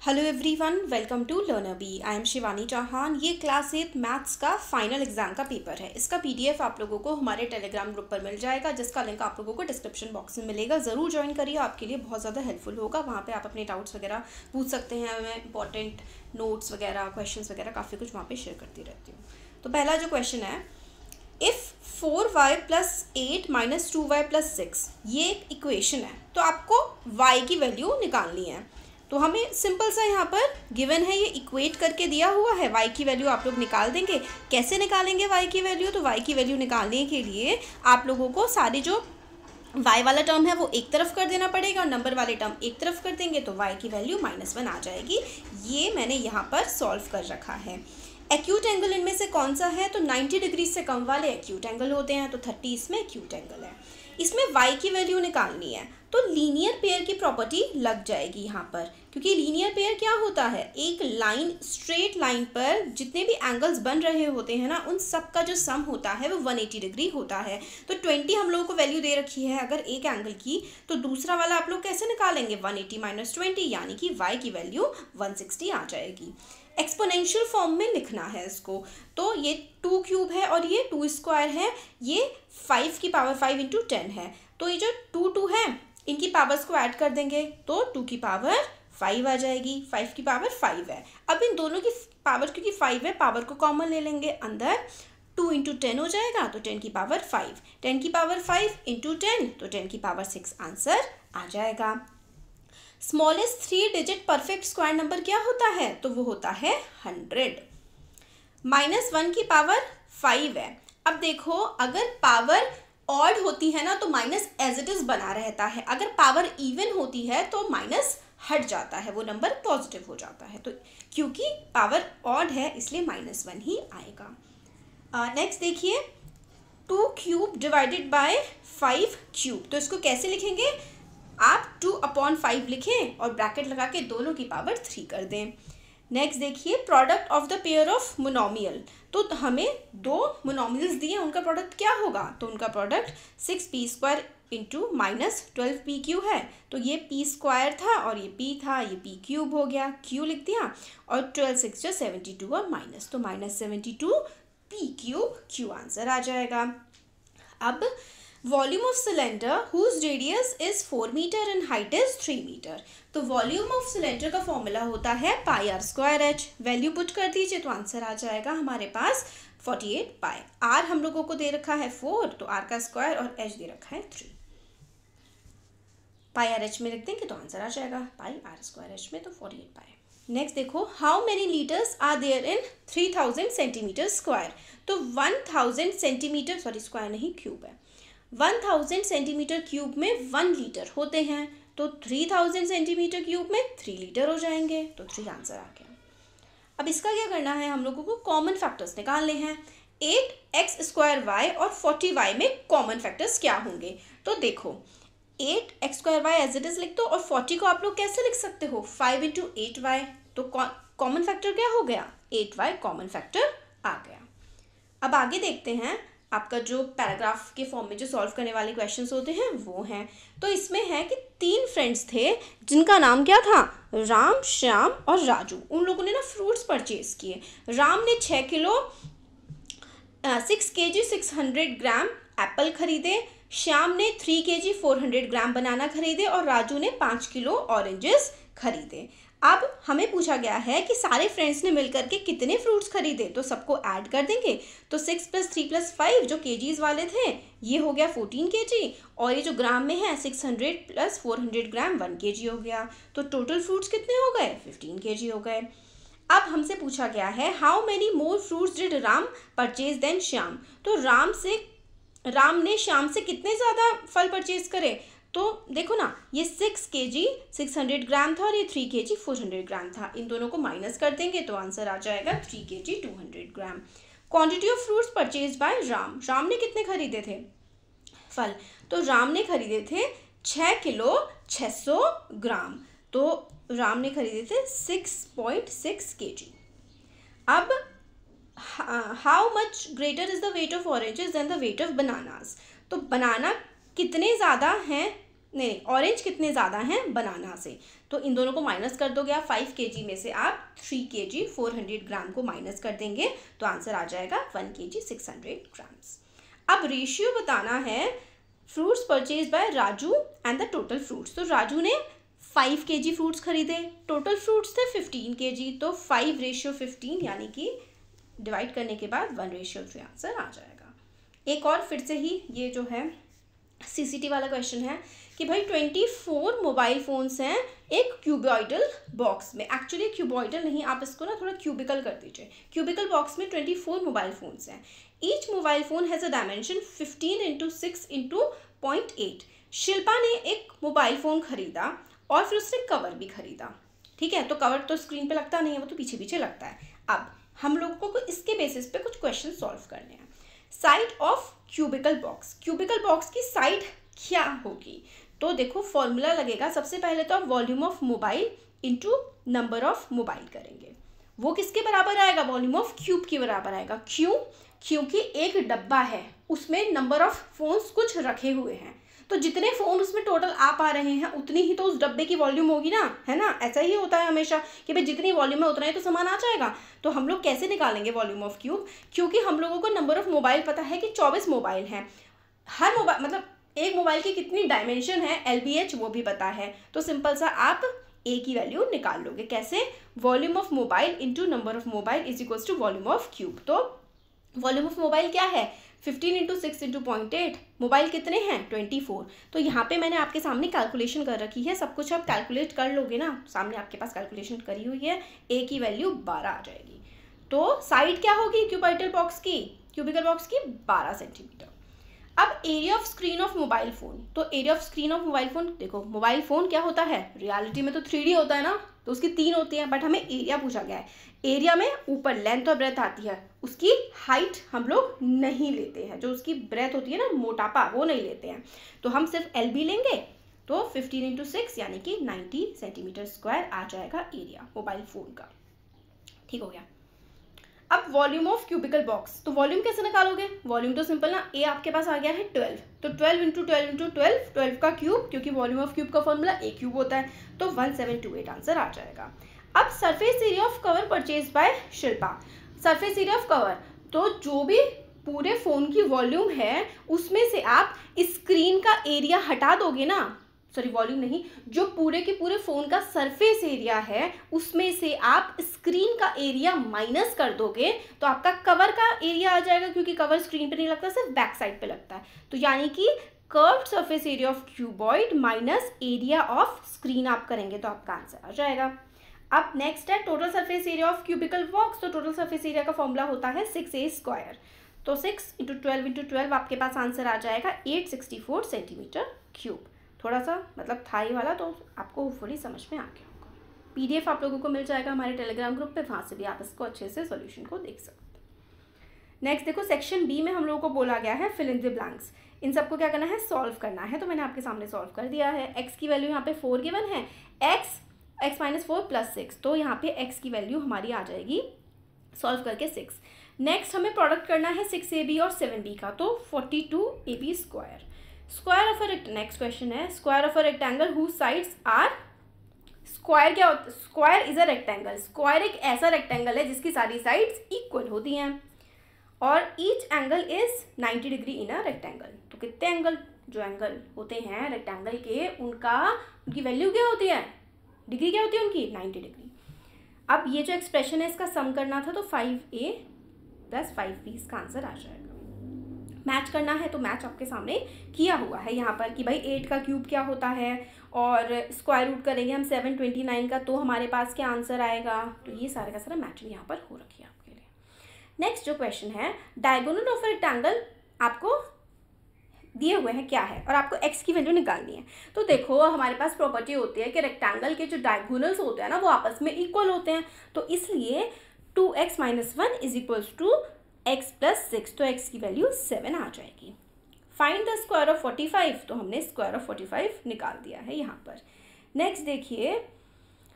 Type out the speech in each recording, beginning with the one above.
Hello everyone, welcome to learner bee. I am Shivani Chauhan. ये class 8 maths का final exam का paper है। इसका पीडीएफ आप लोगों को हमारे टेलीग्राम ग्रुप पर मिल जाएगा, जिसका लिंक आप लोगों को डिस्क्रिप्शन बॉक्स में मिलेगा। ज़रूर ज्वाइन करिए, आपके लिए बहुत ज़्यादा हेल्पफुल होगा। वहाँ पे आप अपने डाउट्स वगैरह पूछ सकते हैं। मैं इंपॉर्टेंट नोट्स वगैरह, क्वेश्चन वगैरह काफ़ी कुछ वहाँ पर शेयर करती रहती हूँ। तो पहला जो क्वेश्चन है, इफ़ 4y + 8 - 2y + 6 ये एक इक्वेशन है, तो आपको y की वैल्यू निकालनी है। तो हमें सिंपल सा यहाँ पर गिवन है, ये इक्वेट करके दिया हुआ है। y की वैल्यू आप लोग निकाल देंगे। कैसे निकालेंगे y की वैल्यू? तो y की वैल्यू निकालने के लिए आप लोगों को सारे जो y वाला टर्म है वो एक तरफ कर देना पड़ेगा और नंबर वाले टर्म एक तरफ कर देंगे, तो y की वैल्यू -1 आ जाएगी। ये मैंने यहाँ पर सॉल्व कर रखा है। एक्यूट एंगल इनमें से कौन सा है? तो 90 डिग्री से कम वाले एक्यूट एंगल होते हैं, तो 30 इसमें एक्यूट एंगल है। इसमें y की वैल्यू निकालनी है, तो लीनियर पेयर की प्रॉपर्टी लग जाएगी यहाँ पर, क्योंकि लीनियर पेयर क्या होता है? एक लाइन, स्ट्रेट लाइन पर जितने भी एंगल्स बन रहे होते हैं ना, उन सब का जो सम होता है वो 180 डिग्री होता है। तो 20 हम लोगों को वैल्यू दे रखी है अगर एक एंगल की, तो दूसरा वाला आप लोग कैसे निकालेंगे? 180 - 20, यानी कि y की वैल्यू 160 आ जाएगी। एक्सपोनेंशियल फॉर्म में लिखना है इसको, तो ये 2 क्यूब है और ये 2 स्क्वायर है, ये 5 की पावर 5 × 10 है। तो ये जो 2 है, इनकी पावर्स को ऐड कर देंगे तो 2 की पावर 5 आ जाएगी। 5 की पावर 5 है। अब इन दोनों की पावर, क्योंकि 5 है, पावर को कॉमन ले लेंगे, अंदर 2 × 10 हो जाएगा, तो 10 की पावर 5। 10 की पावर 5 × 10, तो 10 की पावर 6 आंसर आ जाएगा। Smallest 3 digit perfect square number क्या होता है? तो वो होता है 100। -1 की पावर 5 है। अब देखो, अगर पावर ऑड होती है ना, तो माइनस एज इट इज बना रहता है। अगर पावर इवन होती है तो माइनस हट जाता है, वो नंबर पॉजिटिव हो जाता है। तो क्योंकि पावर ऑड है इसलिए -1 ही आएगा। नेक्स्ट देखिए, 2 क्यूब डिवाइडेड बाय 5 क्यूब। तो इसको कैसे लिखेंगे? आप 2/5 लिखें और ब्रैकेट लगा के दोनों की पावर 3 कर दें। नेक्स्ट देखिए, product of the pair of monomial. तो हमें 2 मोनोमियल्स दिए, उनका प्रोडक्ट क्या होगा? तो उनका प्रोडक्ट 6p² × -12pq है। तो ये p² था और ये p था, ये p³ हो गया, q लिख दिया, और 12 6 जो 72 और माइनस, तो -72p³ q आंसर आ जाएगा। अब volume of cylinder whose radius is 4 metre and height is 3 metre. तो वॉल्यूम ऑफ सिलेंडर का फॉर्मूला होता है πr²h। वैल्यू पुट कर दीजिए तो आंसर आ जाएगा हमारे पास 48 पाई। r हम लोगों को दे रखा है 4, तो r का स्क्वायर, और h दे रखा है 3। πrh में लिख देंगे तो आंसर आ जाएगा πr²h में, तो 48 पाई। नेक्स्ट देखो, how many litres are there in 3000 centimetre square. तो 1000 सेंटीमीटर, सॉरी स्क्वायर नहीं क्यूब है, 1000 सेंटीमीटर क्यूब में 1 लीटर होते हैं, तो 3000 सेंटीमीटर क्यूब में 3 लीटर हो जाएंगे, तो 3 आंसर आ गया। अब इसका क्या करना है? हम लोगों को कॉमन फैक्टर्स निकालने हैं। 8x² और 40y में कॉमन फैक्टर्स क्या होंगे? तो देखो, 8x² एज इट इज लिख दो, और 40 को आप लोग कैसे लिख सकते हो? 5 × 8y। तो कॉमन फैक्टर क्या हो गया? 8y कॉमन फैक्टर आ गया। अब आगे देखते हैं, आपका जो पैराग्राफ के फॉर्म में जो सॉल्व करने वाले क्वेश्चंस होते हैं वो हैं। तो इसमें है कि 3 फ्रेंड्स थे जिनका नाम क्या था? राम, श्याम और राजू। उन लोगों ने ना फ्रूट्स परचेज किए। राम ने 6 kg 600 ग्राम एप्पल खरीदे, श्याम ने 3 kg 400 ग्राम बनाना खरीदे, और राजू ने 5 किलो ऑरेंजेस खरीदे। अब हमें पूछा गया है कि सारे फ्रेंड्स ने मिलकर के कितने फ्रूट्स खरीदे, तो सबको ऐड कर देंगे। तो 6 + 3 + 5 जो केजीज वाले थे, ये हो गया 14 kg, और ये जो ग्राम में है 600 + 400 ग्राम 1 kg हो गया। तो टोटल फ्रूट्स कितने हो गए? 15 kg हो गए। अब हमसे पूछा गया है, how many more fruits did Ram purchase than Shyam. तो राम ने श्याम से कितने ज़्यादा फल परचेज करे? तो देखो ना, ये 6 kg 600 ग्राम था और ये 3 kg 400 ग्राम था। इन दोनों को माइनस कर देंगे तो आंसर आ जाएगा 3 kg 200 gram. Quantity of fruits purchase by Ram. Ram ने कितने खरीदे थे फल? तो राम ने खरीदे थे 6 किलो 600 ग्राम। तो राम ने खरीदे थे 6.6 kg। अब how much greater is the weight of oranges than the weight of bananas. तो बनाना कितने ज़्यादा हैं नहीं, ऑरेंज कितने ज़्यादा हैं बनाना से, तो इन दोनों को माइनस कर दोगे आप। 5 kg में से आप 3 kg 400 ग्राम को माइनस कर देंगे तो आंसर आ जाएगा 1 kg 600 ग्राम्स। अब रेशियो बताना है fruits purchase by Raju and the total fruits. तो राजू ने 5 kg फ्रूट्स खरीदे, टोटल फ्रूट्स थे 15 kg, तो 5:15 यानी कि डिवाइड करने के बाद 1:3 आंसर आ जाएगा। एक और फिर से ही ये जो है सीसीटी वाला क्वेश्चन है कि भाई 24 मोबाइल फ़ोन्स हैं एक क्यूबॉइडल बॉक्स में। एक्चुअली क्यूबॉइडल नहीं, आप इसको ना थोड़ा क्यूबिकल कर दीजिए। क्यूबिकल बॉक्स में 24 मोबाइल फ़ोन्स हैं। Each mobile phone has a dimension 15 × 6 × 0.8। Shilpa ने एक मोबाइल फ़ोन ख़रीदा और फिर उसने कवर भी ख़रीदा, ठीक है। तो कवर तो स्क्रीन पे लगता नहीं है, वो तो पीछे पीछे लगता है। अब हम लोगों को इसके बेसिस पे कुछ क्वेश्चन सॉल्व करने हैं। Side of cubical box, cubical box की साइड क्या होगी? तो देखो फॉर्मूला लगेगा। सबसे पहले तो आप volume of mobile into number of mobile करेंगे। वो किसके बराबर आएगा? वॉल्यूम ऑफ क्यूब के बराबर आएगा। क्यों? क्योंकि एक डब्बा है, उसमें नंबर ऑफ फोन्स कुछ रखे हुए हैं, तो जितने फ़ोन उसमें टोटल आ पा रहे हैं उतनी ही तो उस डब्बे की वॉल्यूम होगी ना, है ना। ऐसा ही होता है हमेशा कि भाई जितनी वॉल्यूम है उतना ही तो सामान आ जाएगा। तो हम लोग कैसे निकालेंगे वॉल्यूम ऑफ क्यूब? क्योंकि हम लोगों को नंबर ऑफ मोबाइल पता है कि 24 मोबाइल हैं। हर मोबाइल मतलब एक मोबाइल की कितनी डायमेंशन है LBH वो भी पता है। तो सिंपल सा आप ए की वैल्यू निकाल लोगे। कैसे? Volume of mobile into number of mobile is equals to volume of cube. तो वॉल्यूम ऑफ मोबाइल क्या है? 15 × 6 × 0.8। मोबाइल कितने हैं? 24। तो यहाँ पे मैंने आपके सामने कैलकुलेशन कर रखी है, सब कुछ आप कैलकुलेट कर लोगे ना, सामने आपके पास कैलकुलेशन करी हुई है। ए की वैल्यू 12 आ जाएगी। तो साइड क्या होगी क्यूबिकल बॉक्स की? 12 सेंटीमीटर। अब area of screen of mobile phone, तो area of screen of mobile phone, देखो मोबाइल फ़ोन क्या होता है? रियलिटी में तो 3D होता है ना, तो उसकी 3 होती हैं, बट हमें एरिया पूछा गया है। एरिया में ऊपर लेंथ और ब्रेथ आती है, उसकी हाइट हम लोग नहीं लेते हैं, जो उसकी ब्रेथ होती है ना, मोटापा, वो नहीं लेते हैं। तो हम सिर्फ LB लेंगे। तो 15 × 6 यानी कि 90 सेंटीमीटर स्क्वायर आ जाएगा एरिया मोबाइल फ़ोन का। ठीक हो गया। अब वॉल्यूम ऑफ क्यूबिकल बॉक्स, तो वॉल्यूम कैसे निकालोगे? वॉल्यूम तो सिंपल ना, ए आपके पास आ गया है 12, तो 12 × 12 × 12, 12 का क्यूब, क्योंकि वॉल्यूम ऑफ क्यूब का फॉर्मूला ए क्यूब होता है, तो 1728 आंसर आ जाएगा। अब surface area of cover purchase by Shilpa. Surface area of cover, तो जो भी पूरे फ़ोन की वॉल्यूम है उसमें से आप स्क्रीन का एरिया हटा दोगे ना, सॉरी वॉल्यूम नहीं, जो पूरे के पूरे फ़ोन का सरफेस एरिया है उसमें से आप स्क्रीन का एरिया माइनस कर दोगे तो आपका कवर का एरिया आ जाएगा, क्योंकि कवर स्क्रीन पे नहीं लगता, सिर्फ बैक साइड पे लगता है। तो यानी कि curved surface area of cuboid minus area of screen आप करेंगे तो आपका आंसर आ जाएगा। अब नेक्स्ट है total surface area of cubical box. तो टोटल सरफेस एरिया का फॉर्मूला होता है 6a²। तो 6 × 12 × 12 आपके पास आंसर आ जाएगा 864 सेंटीमीटर क्यूब। थोड़ा सा मतलब था ये वाला, तो आपको होपफुली समझ में आ गया होगा। PDF आप लोगों को मिल जाएगा हमारे टेलीग्राम ग्रुप पे, वहाँ से भी आप इसको अच्छे से सॉल्यूशन को देख सकते हैं। नेक्स्ट देखो सेक्शन B में हम लोगों को बोला गया है फिल इन द ब्लैंक्स। इन सबको क्या करना है? सॉल्व करना है। तो मैंने आपके सामने सॉल्व कर दिया है। x की वैल्यू यहाँ पे 4 गिवन है, x - 4 + 6, तो यहाँ पे x की वैल्यू हमारी आ जाएगी सॉल्व करके 6। नेक्स्ट हमें प्रोडक्ट करना है 6ab और 7b का, तो 42ab²। Square of a next question है square of a rectangle whose sides are. Square क्या होता है? Square is a rectangle. Square एक ऐसा रेक्टेंगल है जिसकी सारी साइड्स इक्वल होती हैं और each angle is 90 degree in a rectangle. तो कितने एंगल, जो एंगल होते हैं रेक्टेंगल के, उनकी वैल्यू क्या होती है? डिग्री क्या होती है उनकी? 90 डिग्री। अब ये जो एक्सप्रेशन है इसका सम करना था, तो 5a + 5b इसका आंसर आ जाएगा। मैच करना है तो मैच आपके सामने किया हुआ है यहाँ पर कि भाई 8 का क्यूब क्या होता है, और स्क्वायर रूट करेंगे हम 729 का, तो हमारे पास क्या आंसर आएगा। तो ये सारे का सारा मैचिंग यहाँ पर हो रखी है आपके लिए। नेक्स्ट जो क्वेश्चन है डायगोनल ऑफ रेक्टेंगल आपको दिए हुए हैं क्या है, और आपको x की वैल्यू निकालनी है। तो देखो हमारे पास प्रॉपर्टी होती है कि रेक्टेंगल के जो डायगोनल्स होते हैं ना वो आपस में इक्वल होते हैं, तो इसलिए 2x - 1 = x + 6, तो x की वैल्यू 7 आ जाएगी। फाइंड द स्क्वायर ऑफ 45, तो हमने स्क्वायर ऑफ 45 निकाल दिया है यहाँ पर। नेक्स्ट देखिए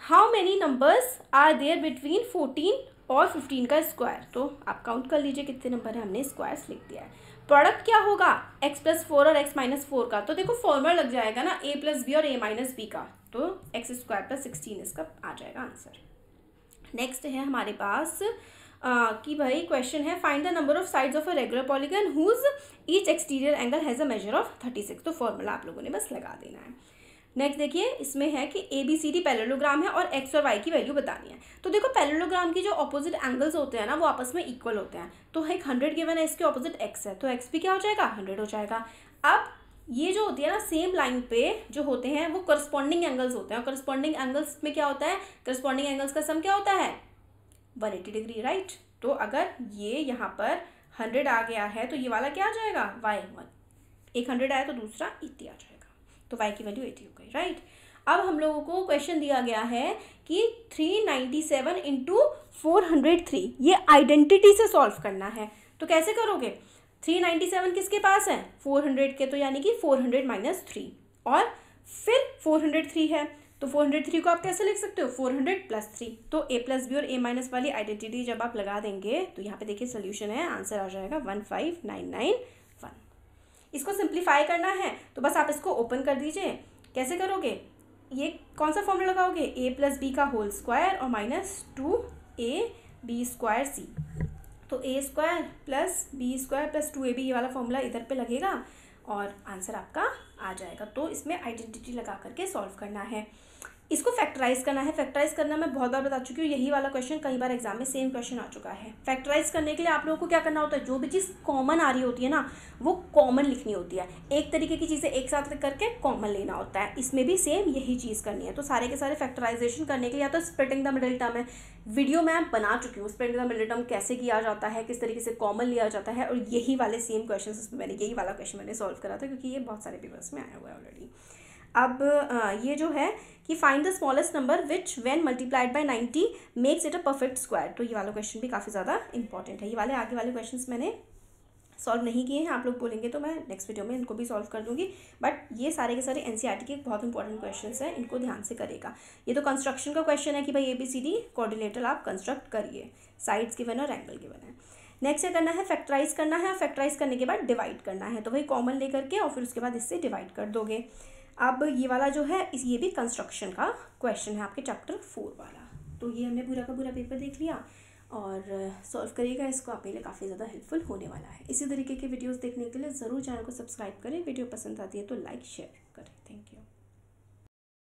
how many numbers are there between 14 और 15 का स्क्वायर। तो आप काउंट कर लीजिए कितने नंबर है, हमने स्क्वायर्स लिख दिया है। प्रोडक्ट क्या होगा x+4 और x-4 का, तो देखो फॉर्मूला लग जाएगा ना a+b और a-b का, तो x² + 16 इसका आ जाएगा आंसर। नेक्स्ट है हमारे पास कि भाई क्वेश्चन है find the number of sides of a regular polygon whose each exterior angle has a measure of 36, तो फॉर्मूला आप लोगों ने बस लगा देना है। नेक्स्ट देखिए इसमें है कि ABCD पैरेललोग्राम है और x और y की वैल्यू बतानी है। तो देखो पैरेललोग्राम की जो ऑपोजिट एंगल्स होते हैं ना वो आपस में इक्वल होते हैं, तो एक 100 गिवन है, इसके ऑपोजिट x है, तो x भी क्या हो जाएगा 100 हो जाएगा। अब ये जो होती है ना सेम लाइन पे जो होते हैं वो करस्पॉन्डिंग एंगल्स होते हैं, और करस्पॉन्डिंग एंगल्स में क्या होता है, करस्पॉन्डिंग एंगल्स का सम क्या होता है 180 डिग्री, राइट। तो अगर ये यहाँ पर 100 आ गया है तो ये वाला क्या आ जाएगा y1, एक 100 आया तो दूसरा 80 आ जाएगा, तो y की वैल्यू 80 हो गई, राइट। अब हम लोगों को क्वेश्चन दिया गया है कि 397 इंटू 403 ये आइडेंटिटी से सॉल्व करना है, तो कैसे करोगे, 397 किसके पास है 400 के, तो यानी कि 400 - 3 और फिर 403 है, तो 403 को आप कैसे लिख सकते हो 400 + 3, तो a+b और a- वाली आइडेंटिटी जब आप लगा देंगे तो यहाँ पे देखिए सोल्यूशन है, आंसर आ जाएगा 15991। इसको सिंप्लीफाई करना है तो बस आप इसको ओपन कर दीजिए। कैसे करोगे, ये कौन सा फॉर्मूला लगाओगे a+b का होल स्क्वायर और -2ab² तो a² + b² + 2ab ये वाला फॉर्मूला इधर पे लगेगा और आंसर आपका आ जाएगा। तो इसमें आइडेंटिटी लगा करके सॉल्व करना है। इसको फैक्टराइज करना है, फैक्टराइज करना मैं बहुत बार बता चुकी हूँ, यही वाला क्वेश्चन कई बार एग्जाम में सेम क्वेश्चन आ चुका है। फैक्टराइज करने के लिए आप लोगों को क्या करना होता है, जो भी चीज़ कॉमन आ रही होती है ना वो कॉमन लिखनी होती है, एक तरीके की चीज़ें एक साथ करके कॉमन लेना होता है, इसमें भी सेम यही चीज़ करनी है। तो सारे के सारे फैक्टराइजेशन करने के लिए या तो स्प्लिटिंग द मिडिल टर्म है, वीडियो मैं बना चुकी हूँ, स्प्लिटिंग द मिडिल टर्म कैसे किया जाता है, किस तरीके से कॉमन लिया जाता है, और यही वाले सेम क्वेश्चन उसमें मैंने यही वाला क्वेश्चन मैंने सॉल्व करा था क्योंकि ये बहुत सारे पेपर्स में आया हुआ है ऑलरेडी। अब ये जो है कि find the smallest number which when multiplied by 90 makes it a perfect square, तो ये वाला क्वेश्चन भी काफ़ी ज़्यादा इंपॉर्टेंट है। ये वाले आगे वाले क्वेश्चंस मैंने सॉल्व नहीं किए हैं, आप लोग बोलेंगे तो मैं नेक्स्ट वीडियो में इनको भी सॉल्व कर दूंगी, बट ये सारे के सारे NCERT के बहुत इंपॉर्टेंट क्वेश्चंस हैं, इनको ध्यान से करेगा। ये तो कंस्ट्रक्शन का क्वेश्चन है कि भाई ABCD कोऑर्डिनेटर आप कंस्ट्रक्ट करिए, साइड्स गिवन और एंगल गिवन है। नेक्स्ट क्या करना है, फैक्टराइज करना है, और फैक्टराइज करने के बाद डिवाइड करना है, तो वही कॉमन लेकर के और फिर उसके बाद इससे डिवाइड कर दोगे। अब ये वाला जो है ये भी कंस्ट्रक्शन का क्वेश्चन है आपके चैप्टर 4 वाला। तो ये हमने पूरा का पूरा पेपर देख लिया और सॉल्व करिएगा इसको, आपके लिए काफ़ी ज़्यादा हेल्पफुल होने वाला है। इसी तरीके के वीडियोस देखने के लिए ज़रूर चैनल को सब्सक्राइब करें, वीडियो पसंद आती है तो लाइक शेयर करें। Thank you.